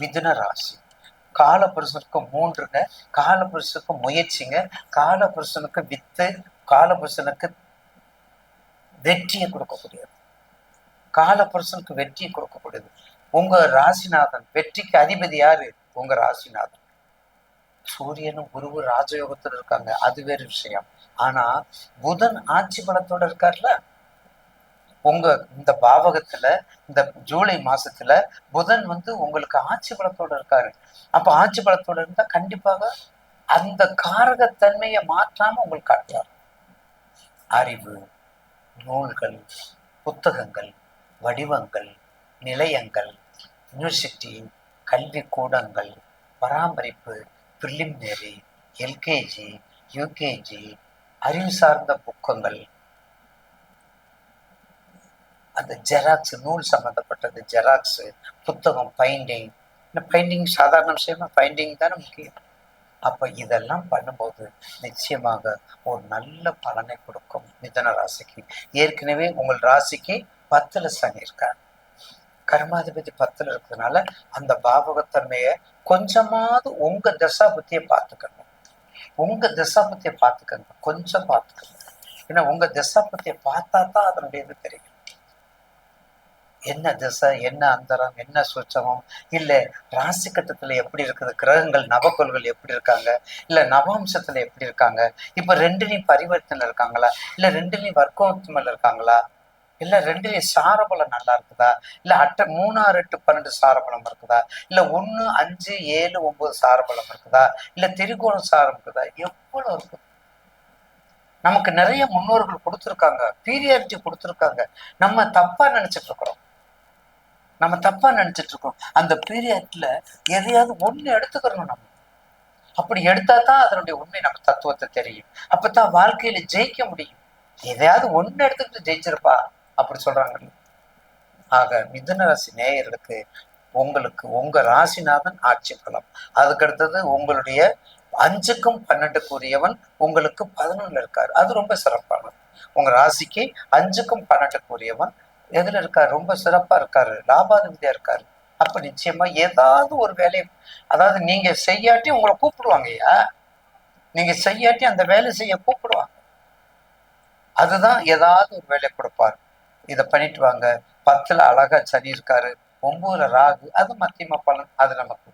மிதுன ராசி. காலபுருஷனுக்கு 3ங்க. காலபுருஷனுக்கு முயற்சிங்க. காலபுருஷனுக்கு வித்து. காலபுருஷனுக்கு வெற்றியை கொடுக்கக்கூடியது. காலபுருஷனுக்கு வெற்றியை கொடுக்கக்கூடியது. உங்க ராசிநாதன் வெற்றிக்கு அதிபதி யாரு? உங்க ராசிநாதன். சூரியனும் குருவும் ராஜயோகத்துல இருக்காங்க, அது வேறு விஷயம். ஆனா புதன் ஆட்சி பலத்தோட இருக்கார்ல உங்க இந்த பாவகத்துல. இந்த ஜூலை மாசத்துல புதன் உங்களுக்கு ஆட்சி பலத்தோட இருக்காரு. அப்ப ஆட்சி பலத்தோட இருந்தா கண்டிப்பாக அந்த காரகத்தன்மையை மாற்றாம உங்களுக்கு காட்டுவார். அறிவு, நூல்கள், புத்தகங்கள், வடிவங்கள், நிலையங்கள், யூனிவர்சிட்டி, கல்வி கூடங்கள், பராமரிப்பு, பிரிலிமினரி, எல்கேஜி, யூகேஜி, அறிவு சார்ந்த புக்கங்கள், அந்த ஜெராக்ஸ், நூல் சம்மந்தப்பட்டது ஜெராக்ஸ், புத்தகம், பைண்டிங். இந்த பைண்டிங் சாதாரண விஷயமா? பைண்டிங் தானே முக்கியம். அப்ப இதெல்லாம் பண்ணும்போது நிச்சயமாக ஒரு நல்ல பலனை கொடுக்கும் மிதன ராசிக்கு. ஏற்கனவே உங்கள் ராசிக்கு 10ல் சனி இருக்கார். கர்மாதிபதி 10ல் இருக்கிறதுனால அந்த பாவகத்தன்மையை கொஞ்சமாவது உங்க தசாபுத்தியை பார்த்துக்கணும். உங்க தசாபுத்தியை பார்த்துக்கங்க, கொஞ்சம் பார்த்துக்கணும். ஏன்னா உங்க தசாபுத்தியை பார்த்தா தான் அதனுடைய இது தெரியும். என்ன திசை, என்ன அந்தரம், என்ன சூட்சமம், இல்லை ராசி கட்டத்துல எப்படி இருக்குது, கிரகங்கள் நவக்கோள்கள் எப்படி இருக்காங்க, இல்லை நவாம்சத்துல எப்படி இருக்காங்க, இப்ப ரெண்டுலையும் பரிவர்த்தனை இருக்காங்களா, இல்லை ரெண்டுலையும் வர்க்கோத்தமல் இருக்காங்களா, இல்லை ரெண்டுலையும் சாரபலம் நல்லா இருக்குதா, இல்லை 3, 6, 8, 12 சாரபலம் இருக்குதா, இல்லை 1, 5, 7, 9 சாரபலம் இருக்குதா, இல்லை திரிகோண சாரம் இருக்குதா, எவ்வளவு இருக்கு. நமக்கு நிறைய முன்னோர்கள் கொடுத்துருக்காங்க, பீரியாரிட்டி கொடுத்துருக்காங்க. நம்ம தப்பா நினைச்சிட்டு இருக்கிறோம். அந்த பீரியட்ல எதையாவது ஒண்ணு எடுத்துக்கிறோம். நம்ம அப்படி எடுத்தா தான் அதனுடைய உண்மை நம்ம தத்துவத்தை தெரியும். அப்பதான் வாழ்க்கையில ஜெயிக்க முடியும். எதையாவது ஒண்ணு எடுத்துக்கிட்டு ஜெயிச்சிருப்பா அப்படி சொல்றாங்க. ஆக மிதுன ராசி நேயர்களுக்கு உங்களுக்கு உங்க ராசிநாதன் ஆட்சி பலம். அதுக்கு அடுத்தது உங்களுடைய 5க்கும் 12க்குரியவன் உங்களுக்கு 11ல் இருக்காரு. அது ரொம்ப சிறப்பானது. உங்க ராசிக்கு 5க்கும் 12க்குரியவன் எதுல இருக்காரு? ரொம்ப சிறப்பா இருக்காரு, லாபாதிபதியா இருக்காரு. அப்ப நிச்சயமா ஏதாவது ஒரு வேலையை, அதாவது நீங்க செய்யாட்டி உங்களை கூப்பிடுவாங்கய்யா. நீங்க செய்யாட்டி அந்த வேலை செய்ய கூப்பிடுவாங்க. அதுதான் ஏதாவது ஒரு வேலையை கொடுப்பாரு. இதை பண்ணிட்டு வாங்க. 10ல் அழகா சனி இருக்காரு, 9ல் ராகு, அது மத்தியம பலன். அது நமக்கு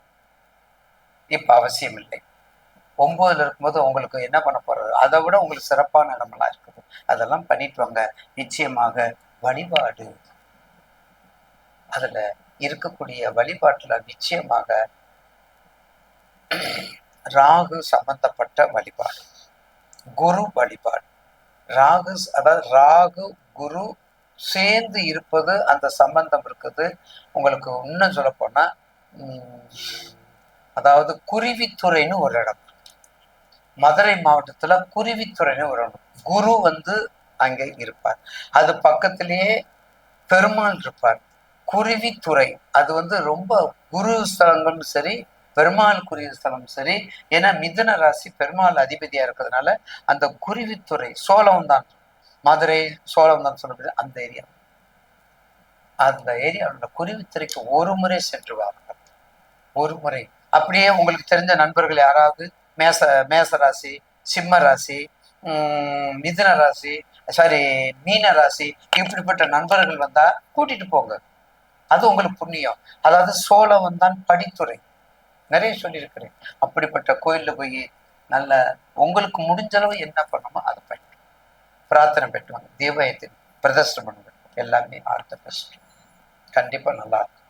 இப்ப அவசியம் இல்லை. 9ல் இருக்கும்போது உங்களுக்கு என்ன பண்ண போறது, அதை விட உங்களுக்கு சிறப்பான இடமெல்லாம் இருக்குது. அதெல்லாம் பண்ணிட்டு வாங்க. நிச்சயமாக வழிபாடு, அதுல இருக்கக்கூடிய வழிபாட்டுல நிச்சயமாக ராகு சம்பந்தப்பட்ட வழிபாடு, குரு வழிபாடு. ராகு, அதாவது ராகு குரு சேர்ந்து இருப்பது, அந்த சம்பந்தம் இருக்குது. உங்களுக்கு இன்னும் சொல்ல போனா அதாவது குருவித்துறைன்னு ஒரு இடம், மதுரை மாவட்டத்துல குருவித்துறைன்னு ஒரு இடம். குரு அங்கே இருப்பார். அது பக்கத்திலேயே பெருமாள் இருப்பார். குருவித்துறை அது ரொம்ப குரு ஸ்தலங்களும் சரி, பெருமாளுக்குரிய ஸ்தலம் சரி. ஏன்னா மிதுன ராசி பெருமாள் அதிபதியா இருக்கிறதுனால அந்த குருவித்துறை சோழம் தான், மதுரை சோழம் தான் சொல்லப்படுது. அந்த ஏரியாவில் குருவித்துறைக்கு ஒரு முறை சென்று வாருங்கள். ஒரு முறை. அப்படியே உங்களுக்கு தெரிஞ்ச நண்பர்கள் யாராவது மேச ராசி, சிம்ம ராசி, மிதுன ராசி, சாரி மீன ராசி, இப்படிப்பட்ட நண்பர்கள் வந்தா கூட்டிட்டு போங்க. அது உங்களுக்கு புண்ணியம். அதாவது சோழம் வந்தான் படித்துறை, நிறைய சொல்லியிருக்கிறேன். அப்படிப்பட்ட கோயில்ல போய் நல்ல உங்களுக்கு முடிஞ்ச அளவு என்ன பண்ணணுமோ அதை பண்ணி பிரார்த்தனை பெற்றுவாங்க. தீபயத்தின் பிரதர்ஷனம் பண்ணுங்க. எல்லாமே ஆர்த்த பெஸ்ட். கண்டிப்பா நல்லா இருக்கும்.